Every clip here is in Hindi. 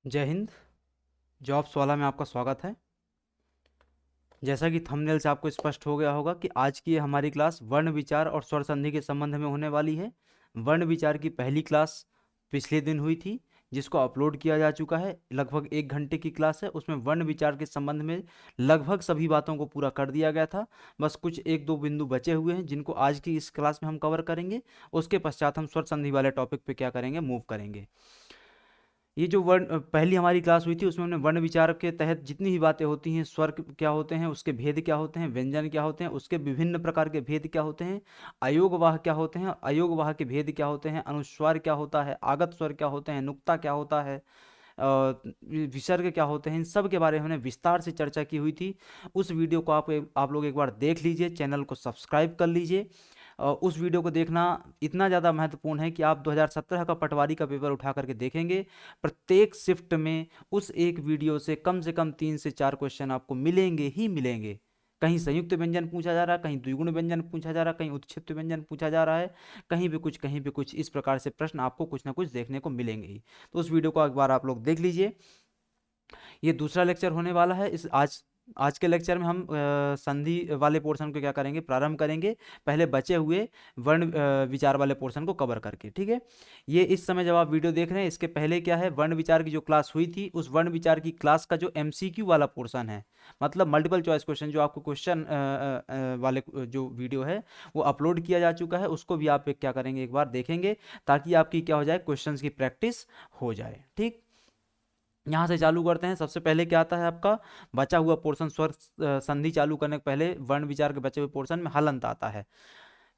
जय हिंद। जॉब्स वाला में आपका स्वागत है। जैसा कि थंबनेल से आपको स्पष्ट हो गया होगा कि आज की ये हमारी क्लास वर्ण विचार और स्वर संधि के संबंध में होने वाली है। वर्ण विचार की पहली क्लास पिछले दिन हुई थी, जिसको अपलोड किया जा चुका है। लगभग 1 घंटे की क्लास है। उसमें वर्ण विचार के संबंध में लगभग सभी बातों को पूरा कर दिया गया था। बस कुछ एक दो बिंदु बचे हुए हैं, जिनको आज की इस क्लास में हम कवर करेंगे। उसके पश्चात हम स्वर संधि वाले टॉपिक पे क्या करेंगे, मूव करेंगे। ये जो पहली हमारी क्लास हुई थी, उसमें हमने वर्ण विचार के तहत जितनी भी बातें होती हैं, स्वर क्या होते हैं, उसके भेद क्या होते हैं, व्यंजन क्या होते हैं, उसके विभिन्न प्रकार के भेद क्या होते हैं, अयोगवाह क्या होते हैं, अयोगवाह के भेद क्या होते हैं, अनुस्वार क्या होता है, आगत स्वर क्या होते हैं, नुक्ता क्या होता है, विसर्ग क्या होते हैं, इन सब के बारे में हमने विस्तार से चर्चा की हुई थी। उस वीडियो को आप लोग एक बार देख लीजिए, चैनल को सब्सक्राइब कर लीजिए। उस वीडियो को देखना इतना ज़्यादा महत्वपूर्ण है कि आप 2017 का पटवारी का पेपर उठा करके देखेंगे, प्रत्येक शिफ्ट में उस एक वीडियो से कम 3 से 4 क्वेश्चन आपको मिलेंगे ही मिलेंगे। कहीं संयुक्त व्यंजन पूछा जा रहा है, कहीं द्विगुण व्यंजन पूछा जा रहा है, कहीं उत्क्षिप्त व्यंजन पूछा जा रहा है, कहीं भी कुछ इस प्रकार से प्रश्न आपको कुछ ना कुछ देखने को मिलेंगे ही। तो उस वीडियो को एक बार आप लोग देख लीजिए। ये दूसरा लेक्चर होने वाला है। इस आज आज के लेक्चर में हम संधि वाले पोर्शन को क्या करेंगे, प्रारंभ करेंगे, पहले बचे हुए वर्ण विचार वाले पोर्शन को कवर करके। ठीक है, ये इस समय जब आप वीडियो देख रहे हैं, इसके पहले क्या है, वर्ण विचार की जो क्लास हुई थी, उस वर्ण विचार की क्लास का जो एमसीक्यू वाला पोर्शन है, मतलब मल्टीपल चॉइस क्वेश्चन, जो आपको क्वेश्चन वाले जो वीडियो है वो अपलोड किया जा चुका है, उसको भी आप क्या करेंगे, एक बार देखेंगे, ताकि आपकी क्या हो जाए, क्वेश्चन की प्रैक्टिस हो जाए। ठीक, यहाँ से चालू करते हैं। सबसे पहले क्या आता है आपका बचा हुआ पोर्शन, स्वर संधि चालू करने के पहले वर्ण विचार के बचे हुए पोर्शन में हलंत आता है।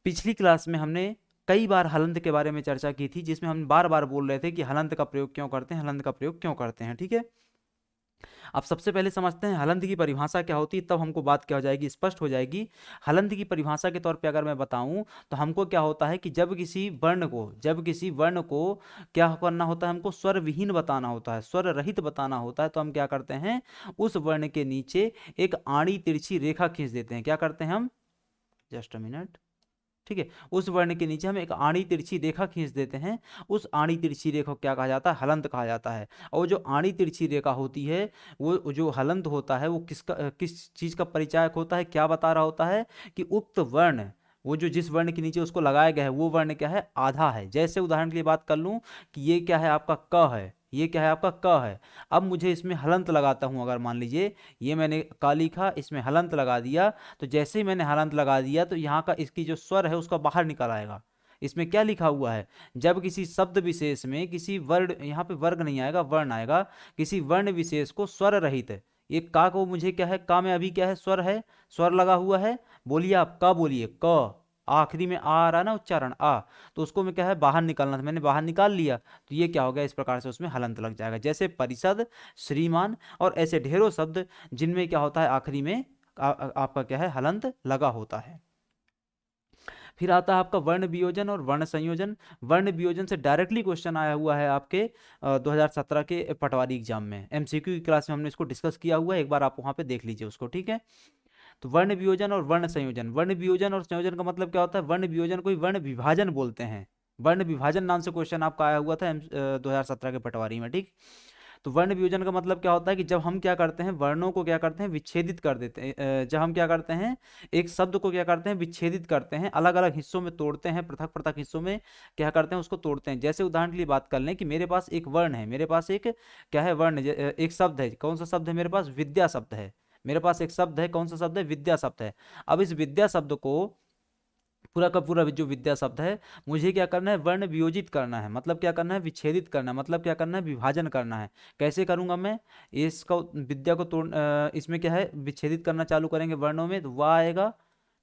पिछली क्लास में हमने कई बार हलंत के बारे में चर्चा की थी, जिसमें हम बार बार बोल रहे थे कि हलंत का प्रयोग क्यों करते हैं, हलंत का प्रयोग क्यों करते हैं। ठीक है, अब सबसे पहले समझते हैं हलंत की परिभाषा क्या होती है, तब हमको बात क्या हो जाएगी, स्पष्ट हो जाएगी। हलंत की परिभाषा के तौर पे अगर मैं बताऊं, तो हमको क्या होता है कि जब किसी वर्ण को क्या करना होता है, हमको स्वर विहीन बताना होता है, स्वर रहित बताना होता है, तो हम क्या करते हैं, उस वर्ण के नीचे एक आड़ी तिरछी रेखा खींच देते हैं। क्या करते हैं हम, जस्ट अ मिनट। ठीक है, उस वर्ण के नीचे हम एक आड़ी तिरछी रेखा खींच देते हैं। उस आड़ी तिरछी रेखा को क्या कहा जाता है, हलंत कहा जाता है। और जो आड़ी तिरछी रेखा होती है, वो जो हलंत होता है, वो किस चीज का परिचायक होता है, क्या बता रहा होता है कि उक्त वर्ण, वो जो जिस वर्ण के नीचे उसको लगाया गया है, वो वर्ण क्या है, आधा है। जैसे उदाहरण के लिए बात कर लूं कि ये क्या है आपका क है, ये क्या है आपका क है। अब मुझे इसमें हलंत लगाता हूं, अगर मान लीजिए ये मैंने क लिखा, इसमें हलंत लगा दिया, तो जैसे ही मैंने हलंत लगा दिया, तो यहाँ का इसकी जो स्वर है उसका बाहर निकल आएगा। इसमें क्या लिखा हुआ है, जब किसी शब्द विशेष में किसी वर्ण, यहाँ पे वर्ग नहीं आएगा, वर्ण आएगा, किसी वर्ण विशेष को स्वर रहित है, ये का को मुझे क्या है, का में अभी क्या है, स्वर है, स्वर लगा हुआ है। बोलिए आप का, बोलिए क, आखिरी में आ रहा है ना उच्चारण, आ, तो उसको मैं क्या है, बाहर निकालना था, मैंने बाहर निकाल लिया, तो ये क्या हो गया, इस प्रकार से उसमें हलंत लग जाएगा। जैसे परिषद, श्रीमान और ऐसे ढेरों शब्द जिनमें क्या होता है, आखिरी में आपका क्या है, हलंत लगा होता है। फिर आता है आपका वर्ण वियोजन और वर्ण संयोजन। वर्ण वियोजन से डायरेक्टली क्वेश्चन आया हुआ है आपके 2017 के पटवारी एग्जाम में, एमसीक्यू की क्लास में हमने इसको डिस्कस किया हुआ है, एक बार आप वहां पे देख लीजिए उसको। ठीक है, तो वर्ण वियोजन और वर्ण संयोजन, वर्ण वियोजन और संयोजन का मतलब क्या होता है, वर्ण वियोजन को ही वर्ण विभाजन बोलते हैं। वर्ण विभाजन नाम से क्वेश्चन आपका आया हुआ था 2017 के पटवारी में। ठीक, तो वर्ण वियोजन का मतलब क्या होता है कि जब हम क्या करते हैं, वर्णों को क्या करते हैं, विच्छेदित कर देते हैं। जब हम क्या करते हैं, एक शब्द को क्या करते हैं, विच्छेदित करते हैं, अलग अलग हिस्सों में तोड़ते हैं, पृथक पृथक हिस्सों में क्या करते हैं, उसको तोड़ते हैं। जैसे उदाहरण के लिए बात कर लें कि मेरे पास एक वर्ण है, मेरे पास एक क्या है, वर्ण, एक शब्द है। कौन सा शब्द है मेरे पास, विद्या शब्द है। मेरे पास एक शब्द है, कौन सा शब्द है, विद्या शब्द है। अब इस विद्या शब्द को, पूरा का पूरा जो विद्या शब्द है, मुझे क्या करना है, वर्ण वियोजित करना है, मतलब क्या करना है, विच्छेदित करना है, मतलब क्या करना है, विभाजन करना है। कैसे करूंगा मैं, इसका विद्या को तोड़ इसमें क्या है, विच्छेदित करना चालू करेंगे वर्णों में, तो वाह आएगा।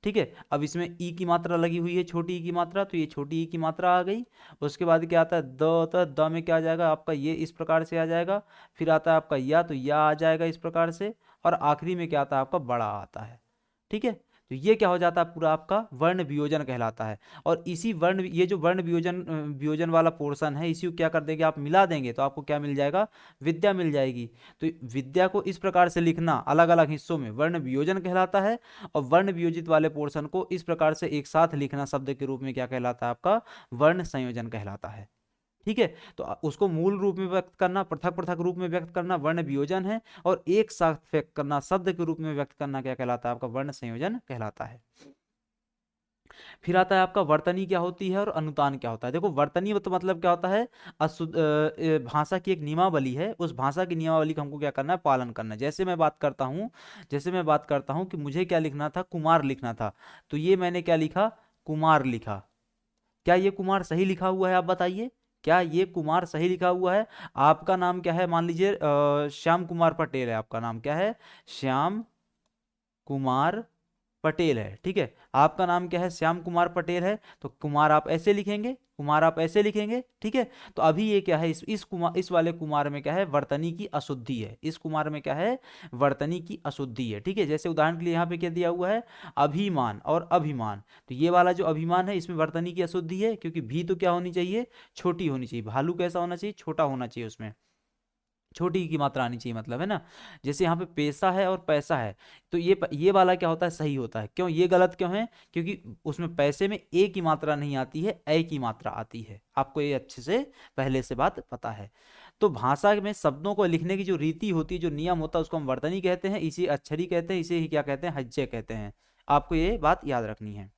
ठीक है, अब इसमें ई की मात्रा लगी हुई है, छोटी ई की मात्रा, तो ये छोटी ई की मात्रा आ गई। उसके बाद क्या आता है, द आता है, द में क्या आ जाएगा आपका, ये इस प्रकार से आ जाएगा। फिर आता है आपका या, तो या आ जाएगा इस प्रकार से। और आखिरी में क्या आता है आपका, बड़ा आता है। ठीक है, तो ये क्या हो जाता है, पूरा आपका वर्ण वियोजन कहलाता है। और इसी वर्ण, ये जो वर्ण वियोजन वियोजन वाला पोर्शन है, इसी को क्या कर देंगे आप, मिला देंगे, तो आपको क्या मिल जाएगा, विद्या मिल जाएगी। तो विद्या को इस प्रकार से लिखना अलग अलग हिस्सों में, वर्ण वियोजन कहलाता है। और वर्ण वियोजित वाले पोर्शन को इस प्रकार से एक साथ लिखना शब्द के रूप में क्या कहलाता है आपका, वर्ण संयोजन कहलाता है। ठीक है। तो उसको मूल रूप में व्यक्त करना, पृथक पृथक रूप में व्यक्त करना वर्ण वियोजन है, और एक साथ व्यक्त करना, शब्द के रूप में व्यक्त करना क्या कहलाता है? आपका वर्ण संयोजन कहलाता है। फिर आता है आपका वर्तनी क्या होती है और अनुतान क्या होता है। देखो वर्तनी तो मतलब क्या होता है? भाषा की एक नियमावली है, उस भाषा की नियमावली का हमको क्या करना है? पालन करना है। जैसे मैं बात करता हूँ कि मुझे क्या लिखना था? कुमार लिखना था, तो ये मैंने क्या लिखा? कुमार लिखा। क्या ये कुमार सही लिखा हुआ है? आप बताइए, क्या ये कुमार सही लिखा हुआ है? आपका नाम क्या है? मान लीजिए श्याम कुमार पटेल है, आपका नाम क्या है? श्याम कुमार पटेल है, ठीक है। आपका नाम क्या है? श्याम कुमार पटेल है, तो कुमार आप ऐसे लिखेंगे, कुमार आप ऐसे लिखेंगे, ठीक है। तो अभी ये क्या है? इस वाले कुमार में क्या है? वर्तनी की अशुद्धि है। इस कुमार में क्या है? वर्तनी की अशुद्धि है, ठीक है। जैसे उदाहरण के लिए यहाँ पे क्या दिया हुआ है? अभिमान और अभिमान। तो ये वाला जो अभिमान है, इसमें वर्तनी की अशुद्धि है, क्योंकि भी तो क्या होनी चाहिए? छोटी होनी चाहिए। भालू कैसा होना चाहिए? छोटा होना चाहिए, उसमें छोटी की मात्रा आनी चाहिए, मतलब है ना। जैसे यहाँ पे पैसा है और पैसा है, तो ये वाला क्या होता है? सही होता है। क्यों ये गलत क्यों है? क्योंकि उसमें पैसे में ए की मात्रा नहीं आती है, ए की मात्रा आती है। आपको ये अच्छे से पहले से बात पता है। तो भाषा में शब्दों को लिखने की जो रीति होती है, जो नियम होता है, उसको हम वर्तनी कहते हैं, इसे अक्षरी कहते हैं, इसे ही क्या कहते हैं? हज्जे कहते हैं। आपको ये बात याद रखनी है।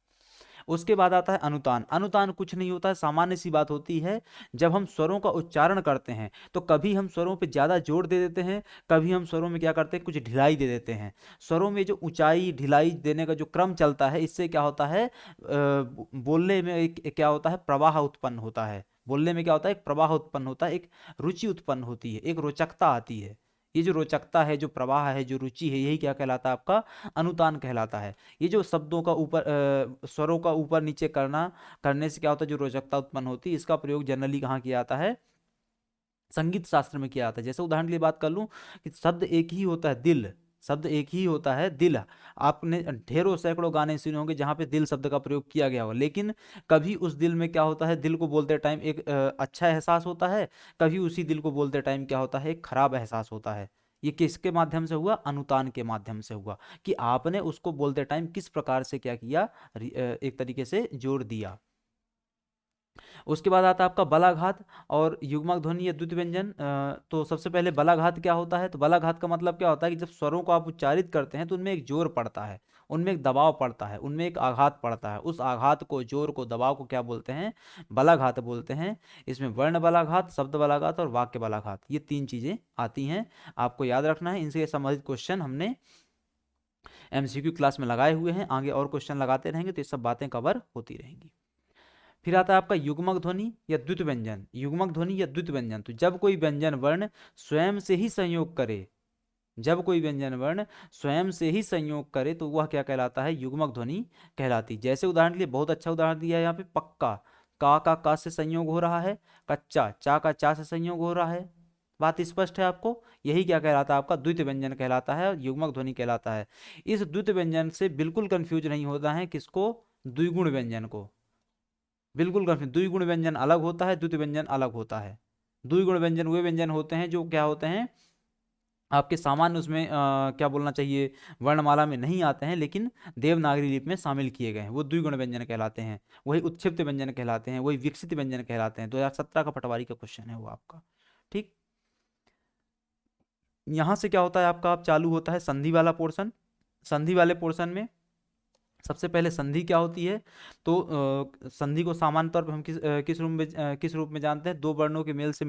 उसके बाद आता है अनुतान। अनुतान कुछ नहीं होता है, सामान्य सी बात होती है। जब हम स्वरों का उच्चारण करते हैं, तो कभी हम स्वरों पे ज़्यादा जोर दे देते हैं, कभी हम स्वरों में क्या करते हैं? कुछ ढिलाई दे देते हैं। स्वरों में जो ऊंचाई ढिलाई देने का जो क्रम चलता है, इससे क्या होता है? बोलने में एक क्या होता है? प्रवाह उत्पन्न होता है। बोलने में क्या होता है? एक प्रवाह उत्पन्न होता है, एक रुचि उत्पन्न होती है, एक रोचकता आती है। ये जो रोचकता है, जो प्रवाह है, जो रुचि है, यही क्या कहलाता है? आपका अनुतान कहलाता है। ये जो शब्दों का ऊपर स्वरों का ऊपर नीचे करने से क्या होता है? जो रोचकता उत्पन्न होती है, इसका प्रयोग जनरली कहाँ किया जाता है? संगीत शास्त्र में किया जाता है। जैसे उदाहरण के लिए बात कर लूं कि शब्द एक ही होता है, दिल। शब्द एक ही होता है, दिल। आपने ढेरों सैकड़ों गाने सुने होंगे जहाँ पे दिल शब्द का प्रयोग किया गया हो, लेकिन कभी उस दिल में क्या होता है? दिल को बोलते टाइम एक अच्छा एहसास होता है, कभी उसी दिल को बोलते टाइम क्या होता है? एक खराब एहसास होता है। ये किसके माध्यम से हुआ? अनुतान के माध्यम से हुआ, कि आपने उसको बोलते टाइम किस प्रकार से क्या किया? एक तरीके से जोड़ दिया। उसके बाद आता है आपका बलाघात और युग्मक ध्वनि या द्वितीय व्यंजन। तो सबसे पहले बलाघात क्या होता है? तो बलाघात का मतलब क्या होता है? कि जब स्वरों को आप उच्चारित करते हैं, तो उनमें एक जोर पड़ता है, उनमें एक दबाव पड़ता है, उनमें एक आघात पड़ता है। उस आघात को, जोर को, दबाव को क्या बोलते हैं? बलाघात बोलते हैं। इसमें वर्ण बलाघात, शब्द बलाघात और वाक्य बलाघात, ये तीन चीजें आती हैं। आपको याद रखना है। इनसे संबंधित क्वेश्चन हमने एमसीक्यू क्लास में लगाए हुए हैं, आगे और क्वेश्चन लगाते रहेंगे, तो ये सब बातें कवर होती रहेंगी। फिर आता है आपका युग्मक ध्वनि या द्वितीय व्यंजन। युग्मक ध्वनि या द्वितीय व्यंजन, तो जब कोई व्यंजन वर्ण स्वयं से ही संयोग करे, जब कोई व्यंजन वर्ण स्वयं से ही संयोग करे, तो वह क्या कहलाता है? युग्मक ध्वनि कहलाती। जैसे उदाहरण के लिए बहुत अच्छा उदाहरण दिया है यहाँ पे, पक्का का का से संयोग हो रहा है, कच्चा चा का चा से संयोग हो रहा है। बात स्पष्ट है आपको? यही क्या कहलाता है? आपका द्वितीय व्यंजन कहलाता है और युग्मक ध्वनि कहलाता है। इस द्वितीय व्यंजन से बिल्कुल कंफ्यूज नहीं होता है। किसको? द्विगुण व्यंजन को। बिल्कुल कंफ्यूज, द्विगुण व्यंजन अलग होता है, द्वितीय व्यंजन अलग होता है। द्विगुण व्यंजन वे व्यंजन होते हैं जो क्या होते हैं? आपके सामान्य उसमें क्या बोलना चाहिए? वर्णमाला में नहीं आते हैं, लेकिन देवनागरी लिपि में शामिल किए गए हैं, वो द्विगुण व्यंजन कहलाते हैं। वही उत्क्षिप्त व्यंजन कहलाते हैं, वही विकसित व्यंजन कहलाते हैं। 2017 का पटवारी का क्वेश्चन है वो आपका। ठीक। यहाँ से क्या होता है आपका? आप चालू होता है संधि वाला पोर्शन। संधि वाले पोर्शन में सबसे पहले संधि क्या होती है? तो संधि को सामान्य तौर पर हम किस रूप में जानते हैं? दो वर्णों के मेल से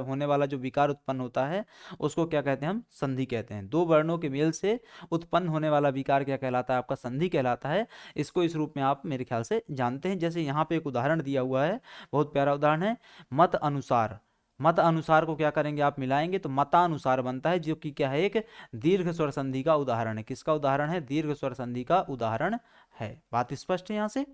होने वाला जो विकार उत्पन्न होता है, उसको क्या कहते हैं? हम संधि कहते हैं। दो वर्णों के मेल से उत्पन्न होने वाला विकार क्या कहलाता है? आपका संधि कहलाता है। इसको इस रूप में आप मेरे ख्याल से जानते हैं। जैसे यहाँ पे एक उदाहरण दिया हुआ है, बहुत प्यारा उदाहरण है। मत अनुसार, मत अनुसार को क्या करेंगे? आप मिलाएंगे तो मतानुसार बनता है, जो कि क्या है? एक दीर्घ स्वर संधि का उदाहरण है। किसका उदाहरण है? दीर्घ स्वर संधि का उदाहरण है। बात स्पष्ट है यहाँ से?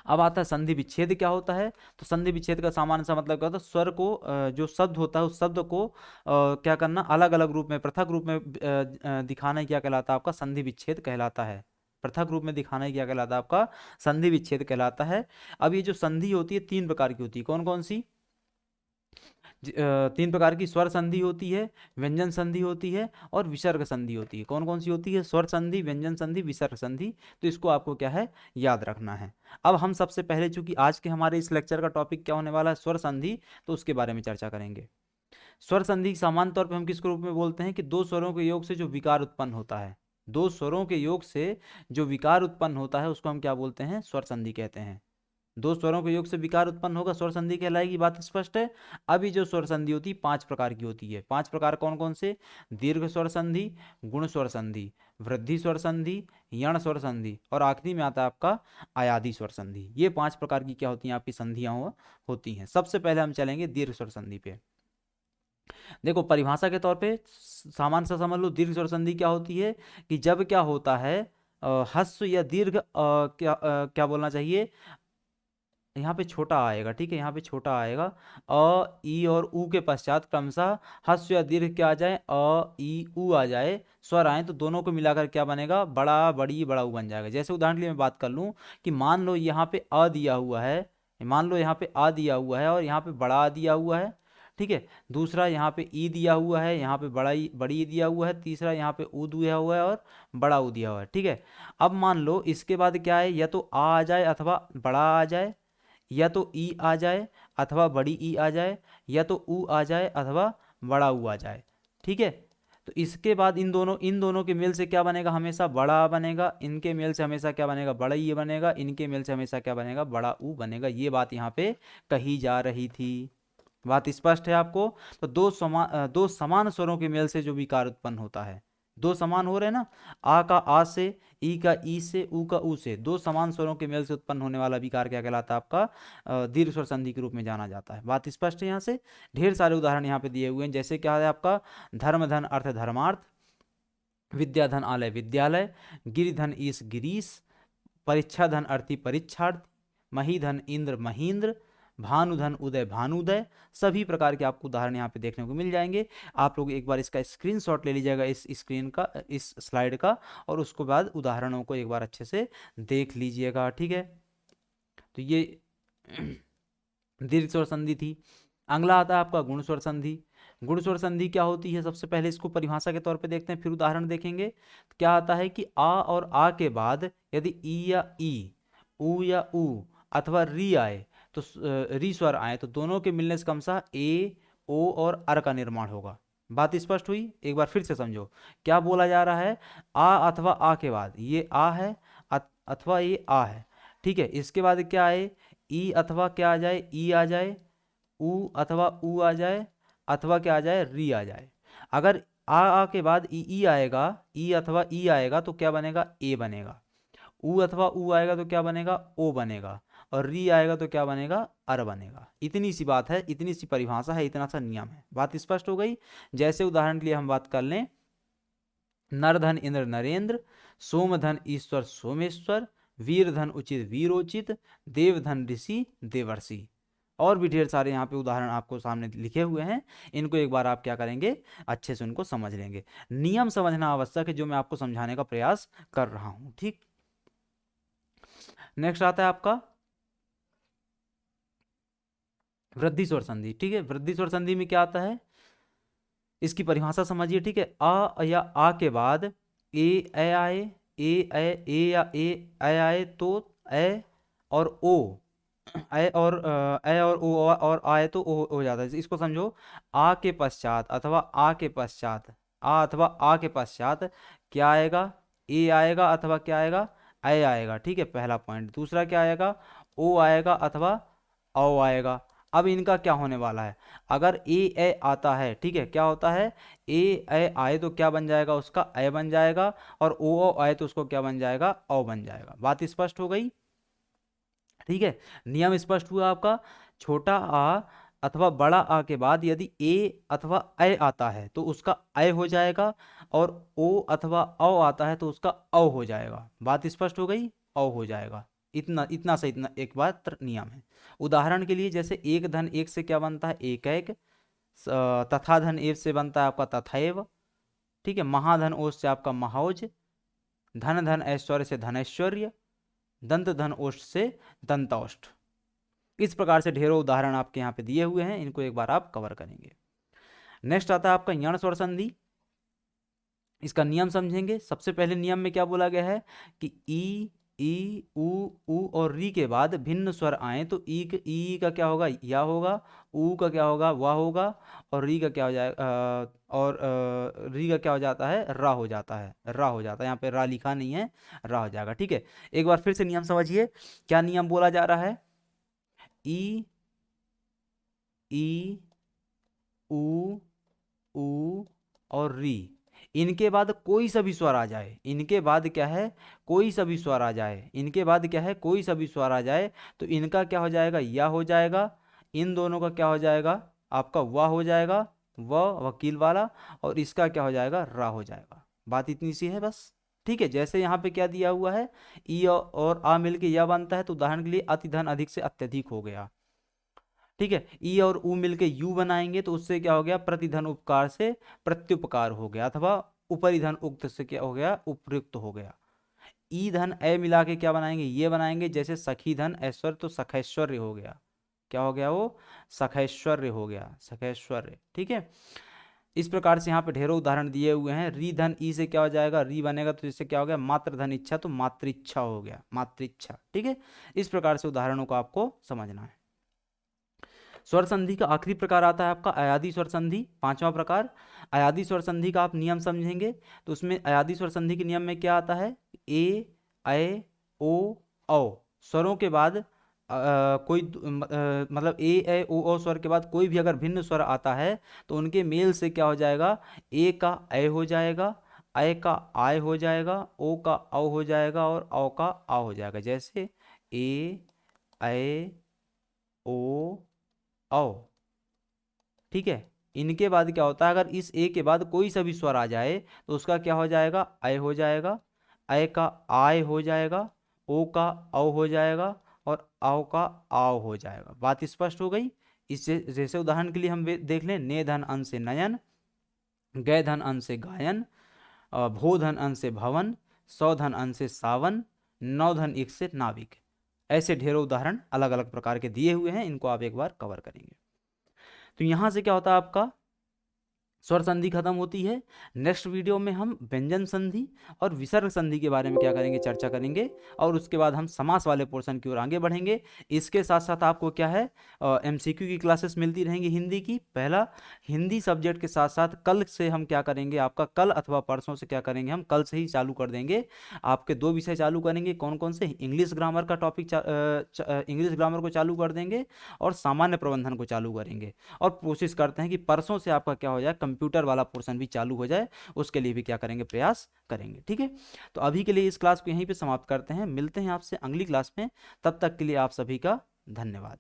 अब आता है संधि विच्छेद क्या होता है? तो संधि विच्छेद का सामान्य सा मतलब क्या होता है? स्वर को जो शब्द होता है, उस शब्द को क्या करना? अलग अलग रूप में, पृथक रूप में दिखाना ही क्या कहलाता है? आपका संधि विच्छेद कहलाता है। पृथक रूप में दिखाना ही क्या कहलाता है? आपका संधि विच्छेद कहलाता है। अब ये जो संधि होती है, तीन प्रकार की होती है। कौन कौन सी? तीन प्रकार की स्वर संधि होती है, व्यंजन संधि होती है और विसर्ग संधि होती है। कौन कौन सी होती है? स्वर संधि, व्यंजन संधि, विसर्ग संधि। तो इसको आपको क्या है, याद रखना है। अब हम सबसे पहले, चूंकि आज के हमारे इस लेक्चर का टॉपिक क्या होने वाला है, स्वर संधि, तो उसके बारे में चर्चा करेंगे। स्वर संधि सामान्य तौर पर हम किस रूप में बोलते हैं कि दो स्वरों के योग से जो विकार उत्पन्न होता है, दो स्वरों के योग से जो विकार उत्पन्न होता है उसको हम क्या बोलते हैं? स्वर संधि कहते हैं। दो स्वरों के योग से विकार उत्पन्न होगा, स्वर संधि कहलाएगी। बात स्पष्ट है? अभी जो स्वर संधि होती है 5 प्रकार की होती है। 5 प्रकार कौन कौन से? दीर्घ स्वर संधि, गुण स्वर संधि, वृद्धि स्वर संधि, यण स्वर संधि और आखिरी में आता है आपका आयादी स्वर संधि। ये 5 प्रकार की क्या होती हैं? आपकी संधियां होती हैं। सबसे पहले हम चलेंगे दीर्घ स्वर संधि पे। देखो, परिभाषा के तौर पे सामान्य सा समझ लो, दीर्घ स्वर संधि क्या होती है कि जब क्या होता है, ह्रस्व या दीर्घ, क्या बोलना चाहिए, यहाँ पे छोटा आएगा, ठीक है, यहाँ पे छोटा आएगा, ई और ऊ के पश्चात क्रमशः ह्रस्व या दीर्घ क्या आ जाए, ई ऊ आ जाए, स्वर आए, तो दोनों को मिलाकर क्या बनेगा? बड़ा, बड़ी, बड़ा ऊ बन जाएगा। जैसे उदाहरण के लिए मैं बात कर लूँ कि मान लो यहाँ पे अ दिया हुआ है, मान लो यहाँ पे आ दिया हुआ है और यहाँ पे बड़ा आ दिया हुआ है, ठीक है। दूसरा यहाँ पे ई दिया हुआ है, यहाँ पे बड़ी ई दिया हुआ है। तीसरा यहाँ पे ऊ दिया हुआ है और बड़ा ऊ दिया हुआ है, ठीक है। अब मान लो इसके बाद क्या है, या तो आ जाए अथवा बड़ा आ जाए, या तो ई आ जाए अथवा बड़ी ई आ जाए, या तो ऊ आ जाए अथवा बड़ा ऊ आ जाए, ठीक है। तो इसके बाद इन दोनों के मेल से क्या बनेगा? हमेशा बड़ा बनेगा। इनके मेल से हमेशा क्या बनेगा? बड़ा ई बनेगा। इनके मेल से हमेशा क्या बनेगा? बड़ा ऊ बनेगा। ये बात यहाँ पे कही जा रही थी। बात स्पष्ट है आपको? तो दो समान स्वरों के मेल से जो विकार उत्पन्न होता है, दो समान हो रहे हैं ना, आ का आ से, ई का ई से, ऊ का ऊ से, दो समान स्वरों के मेल से उत्पन्न होने वाला विकार क्या कहलाता है? आपका दीर्घ स्वर संधि के रूप में जाना जाता है। बात स्पष्ट है? यहाँ से ढेर सारे उदाहरण यहाँ पे दिए हुए हैं। जैसे क्या है आपका, धर्म धन अर्थ धर्मार्थ, विद्या धन आलय विद्यालय, गिरिधन ईश गिरीश, परीक्षा धन अर्थी परीक्षार्थ, मही धन इंद्र महींद्र, भानुधन उदय भानुदय। सभी प्रकार के आपको उदाहरण यहाँ पे देखने को मिल जाएंगे। आप लोग एक बार इसका स्क्रीनशॉट ले लीजिएगा, इस स्क्रीन का, इस स्लाइड का, और उसके बाद उदाहरणों को एक बार अच्छे से देख लीजिएगा, ठीक है। तो ये दीर्घ स्वर संधि थी। अगला आता है आपका गुण स्वर संधि। गुण स्वर संधि क्या होती है? सबसे पहले इसको परिभाषा के तौर पे देखते हैं, फिर उदाहरण देखेंगे। तो क्या आता है कि आ और आ के बाद यदि ई या ई, ऊ या ऊ अथवा री आए, तो री स्वर आए, तो दोनों के मिलने से क्रमशः ए, ओ और अर का निर्माण होगा। बात स्पष्ट हुई? एक बार फिर से समझो क्या बोला जा रहा है। आ अथवा आ के बाद ये आ है अथवा ये आ है, ठीक है। इसके बाद क्या आए? ई अथवा क्या आ जाए? ई आ जाए, ऊ अथवा ऊ आ जाए, अथवा क्या आ जाए? री आ जाए। अगर आ के बाद ई आएगा, ई अथवा ई आएगा, तो क्या बनेगा? ए बनेगा। ऊ अथवा ऊ आएगा तो क्या बनेगा? ओ बनेगा। और री आएगा तो क्या बनेगा? अर बनेगा। इतनी सी बात है, इतनी सी परिभाषा है, इतना सा नियम है। बात स्पष्ट हो गई? जैसे उदाहरण के लिए हम बात कर लें, नरधन इंद्र नरेंद्र, सोमधन ईश्वर सोमेश्वर, वीरधन उचित वीरोचित, देवधन ऋषि देवर्षि। और भी ढेर सारे यहाँ पे उदाहरण आपको सामने लिखे हुए हैं। इनको एक बार आप क्या करेंगे? अच्छे से उनको समझ लेंगे। नियम समझना आवश्यक है, जो मैं आपको समझाने का प्रयास कर रहा हूँ, ठीक। नेक्स्ट आता है आपका वृद्धि स्वर संधि, ठीक है। वृद्धि स्वर संधि में क्या आता है, इसकी परिभाषा समझिए, ठीक है। आ या आ के बाद ए आए, ए या ए आए तो ए और ओ, ए और ओ और आए तो ओ हो जाता है। इसको समझो, आ के पश्चात अथवा आ के पश्चात, आ अथवा आ के पश्चात क्या आएगा? ए आएगा अथवा क्या आएगा? ए आएगा, ठीक है, पहला पॉइंट। दूसरा क्या आएगा? ओ आएगा अथवा औ आएगा। अब इनका क्या होने वाला है? अगर ए आता है, ठीक है, क्या होता है? ए आए तो क्या बन जाएगा? उसका ए बन जाएगा। और ओ आए तो उसको क्या बन जाएगा? औ बन जाएगा। बात स्पष्ट हो गई? ठीक है, नियम स्पष्ट हुआ आपका। छोटा आ अथवा बड़ा आ के बाद यदि ए अथवा ए आता है तो उसका ए हो जाएगा, और ओ अथवा औ आता है तो उसका औ हो जाएगा। बात स्पष्ट हो गई? औ हो जाएगा। इतना इतना से इतना एक बात नियम है। उदाहरण के लिए, जैसे एक धन एक से क्या बनता है? एक एक। तथा धन एक से बनता है आपका तथैव, ठीक है। महाधन ओष से आपका महाौज, धन धन ऐश्वर्य से धनैश्वर्य, दंत धन ओष्ठ से दंतौष्ठ। इस प्रकार से ढेरों उदाहरण आपके यहाँ पे दिए हुए हैं, इनको एक बार आप कवर करेंगे। नेक्स्ट आता है आपका यण स्वर संधि। इसका नियम समझेंगे। सबसे पहले नियम में क्या बोला गया है कि ई उ और री के बाद भिन्न स्वर आए तो ई का क्या होगा, या होगा, ऊ का क्या होगा, वाह होगा, और री का क्या हो जाएगा, री का क्या हो जाता है, रा हो जाता है, रा हो जाता है। यहाँ पे रा लिखा नहीं है, रा हो जाएगा। ठीक है, एक बार फिर से नियम समझिए। क्या नियम बोला जा रहा है, ई ऊ और री, इनके बाद कोई सा भी स्वर आ जाए, इनके बाद क्या है, कोई सा भी स्वर आ जाए, इनके बाद क्या है, कोई सा भी स्वर आ जाए तो इनका क्या हो जाएगा, या हो जाएगा, इन दोनों का क्या हो जाएगा, आपका वाह हो जाएगा, वकील वाला, और इसका क्या हो जाएगा, रा हो जाएगा। बात इतनी सी है बस। ठीक है, जैसे यहाँ पे क्या दिया हुआ है, ई और आ मिलके या बनता है, तो उदाहरण के लिए अति धन अधिक से अत्यधिक हो गया। ठीक है, ई और ऊ मिलके यू बनाएंगे तो उससे क्या हो गया, प्रतिधन उपकार से प्रत्युपकार हो गया, अथवा उपरिधन उक्त से क्या हो गया, उपयुक्त हो गया। ई धन ए मिला के क्या बनाएंगे, ये बनाएंगे, जैसे सखी धन ऐश्वर्य तो सखैश्वर्य हो गया। क्या हो गया वो, सखैश्वर्य हो गया, सखैश्वर्य। ठीक है, इस प्रकार से यहाँ पे ढेरों उदाहरण दिए हुए हैं। री धन ई से क्या हो जाएगा, री बनेगा तो इससे क्या हो गया, मात्र धन इच्छा तो मातृच्छा हो गया, मातृच्छा। ठीक है, इस प्रकार से उदाहरणों को आपको समझना है। स्वर संधि का आखिरी प्रकार आता है आपका अयादी स्वर संधि, पांचवा प्रकार। अयादी स्वर संधि का आप नियम समझेंगे तो उसमें अयादी स्वर संधि के नियम में क्या आता है, ए ओ औ स्वरों के बाद मतलब ए ओ स्वर के बाद कोई भी अगर भिन्न स्वर आता है तो उनके मेल से क्या हो जाएगा, ए का ए हो जाएगा, ए का आय हो जाएगा, ओ का औ हो जाएगा, और औ का आ हो जाएगा। जैसे ए ओ औ। ठीक है, इनके बाद क्या होता है, अगर इस ए के बाद कोई सा भी स्वर आ जाए तो उसका क्या हो जाएगा, आय हो जाएगा, आय का आय हो जाएगा, ओ का औ हो जाएगा, और आओ का आओ हो जाएगा। बात स्पष्ट हो गई। इससे जैसे उदाहरण के लिए हम देख लें, ने धन अन से नयन, गय धन अन से गायन, भो धन अन से भवन, सौ धन अन से सावन, नौ धन एक से नाविक। ऐसे ढेरों उदाहरण अलग अलग प्रकार के दिए हुए हैं, इनको आप एक बार कवर करेंगे। तो यहां से क्या होता है, आपका स्वर संधि खत्म होती है। नेक्स्ट वीडियो में हम व्यंजन संधि और विसर्ग संधि के बारे में क्या करेंगे, चर्चा करेंगे, और उसके बाद हम समास वाले पोर्शन की ओर आगे बढ़ेंगे। इसके साथ साथ आपको क्या है, एमसीक्यू की क्लासेस मिलती रहेंगी हिंदी की। पहला, हिंदी सब्जेक्ट के साथ साथ कल से हम क्या करेंगे, आपका कल अथवा परसों से क्या करेंगे, हम कल से ही चालू कर देंगे। आपके 2 विषय चालू करेंगे, कौन कौन से, इंग्लिश ग्रामर का टॉपिक, इंग्लिश ग्रामर को चालू कर देंगे, और सामान्य प्रबंधन को चालू करेंगे। और कोशिश करते हैं कि परसों से आपका क्या हो जाए, कंप्यूटर वाला पोर्शन भी चालू हो जाए, उसके लिए भी क्या करेंगे, प्रयास करेंगे। ठीक है, तो अभी के लिए इस क्लास को यहीं पे समाप्त करते हैं, मिलते हैं आपसे अगली क्लास में। तब तक के लिए आप सभी का धन्यवाद।